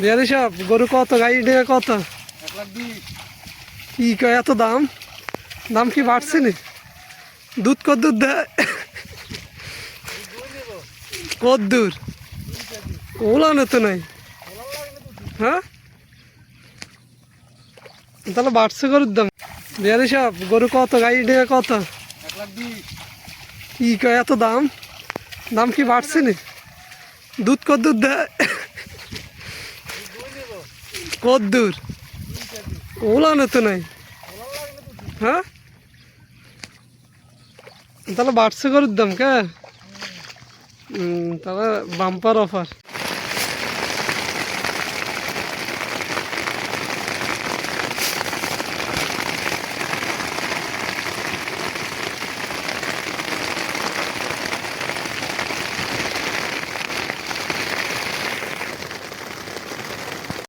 বিহারি সাহেব, গরু কত, গাড়ি ডেকে কত? 1,20,000। কি কয় এত দাম? দাম কি বাড়ছে নি? দুধ কত দুধ দেয়? কত দূর? ওলানো তো নাই। হ্যাঁ, তাহলে বাড়ছে গরুর দাম। বিহারি সাহেব, গরু কত, গাড়ি ডেকে কত? 1,20,000। কি কয় এত দাম? দাম কি বাড়ছে নি? দুধ কত দুধ দেয়? কত দূর? ওলানো তো নাই। হ্যাঁ, তাহলে বাড়ছে গরুর দাম কে? তাহলে বাম্পার অফার।